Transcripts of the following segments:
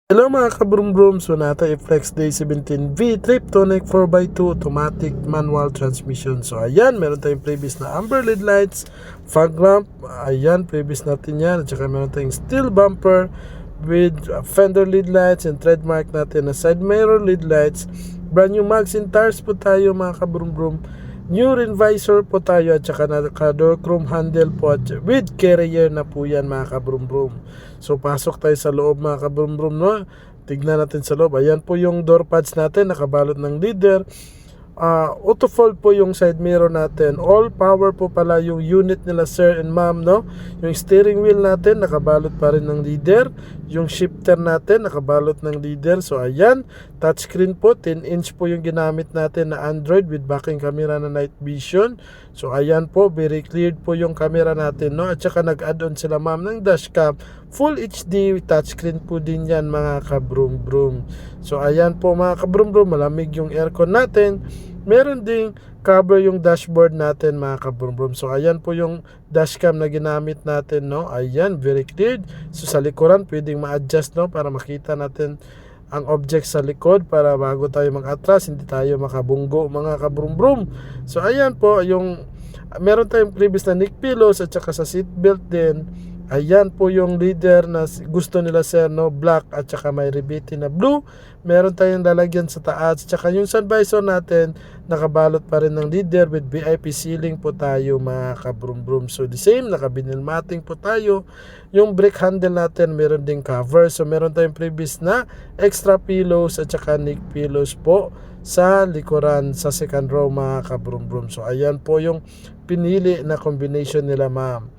Hello mga kabrum-brum, Sonata E-Flex Day 17V Triptonic 4x2 automatic manual transmission. So ayan, meron tayong previous na amber LED lights, fog lamp, ayan, previous natin yan. At saka meron tayong steel bumper with fender LED lights and trademark natin na side mirror LED lights. Brand new mags and tires po tayo mga kabrum-brum. New rim visor po tayo at saka naka-door chrome handle po at with carrier na po yan mga kabrum-brum. So pasok tayo sa loob mga kabrum-brum, no? Tignan natin sa loob. Ayan po yung door pads natin, nakabalot ng leader. Auto fold po yung side mirror natin. All power po pala yung unit nila sir and ma'am, no? Yung steering wheel natin nakabalot pa rin ng leader. Yung shifter natin nakabalot ng leader. So ayan, touchscreen po, 10-inch po yung ginamit natin na Android with backing camera na night vision. So ayan po, very cleared po yung camera natin, no? At saka nag-add-on sila ma'am ng dashcam. Full HD touchscreen po din yan mga kabrum-brum. So ayan po mga kabrum-brum, malamig yung aircon natin. Meron ding cover yung dashboard natin mga kabrum-brum. So ayan po yung dashcam na ginamit natin, no? Ayan, very cleared. So sa likuran pwedeng ma-adjust, no, para makita natin ang object sa likod para bago tayo mag-atras hindi tayo makabunggo mga kabrum-brum. So ayan po yung meron tayong previous na neck pillows at saka sa seat belt din. Ayan po yung leader na gusto nila sir, no, black at saka may rebate na blue. Meron tayong lalagyan sa taas at saka yung sun visor natin nakabalot pa rin ng leader with VIP ceiling po tayo mga kabrum-brum. So the same, naka-vinyl matting po tayo. Yung brake handle natin meron ding cover. So meron tayong previous na extra pillows at saka neck pillows po sa likuran sa second row mga kabrum-brum. So ayan po yung pinili na combination nila ma'am,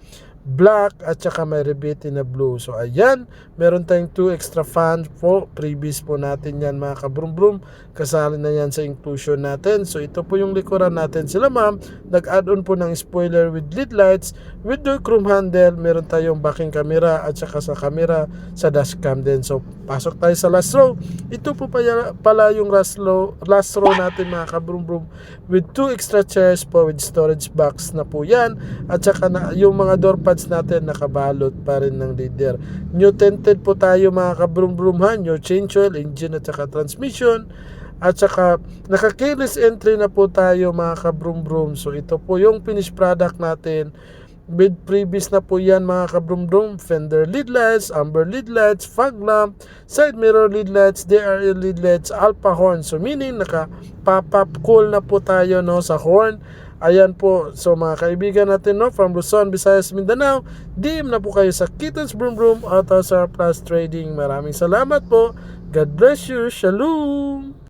black at saka may rebate na blue. So ayan, meron tayong 2 extra fans po, previous po natin yan mga kabrum-brum, kasali na yan sa inclusion natin. So ito po yung likuran natin sila ma'am, nag-add-on po ng spoiler with LED lights, with door chrome handle, meron tayong backing camera at saka sa camera sa dashcam din. So pasok tayo sa last row. Ito po pala yung last row natin mga kabrum-brum, with 2 extra chairs po with storage box na po yan, at saka na, yung mga door pads natin nakabalot pa rin ng leader. New tinted po tayo mga kabrum-brum ha, new change oil, engine at saka transmission. At saka naka-keyless entry na po tayo mga kabrum-brum. So ito po yung finished product natin. With previous na po yan mga kabrum-brum, fender LED lights, amber LED lights, fog lamp, side mirror LED lights, DRL LED lights, alpha horn. So meaning naka pop-up cool na po tayo, no, sa horn. Ayan po, so mga kaibigan natin, no, from Luzon, Visayas, Mindanao, DM na po kayo sa Kittens Brum Brum Auto Surplus Trading. Maraming salamat po. God bless you. Shalom.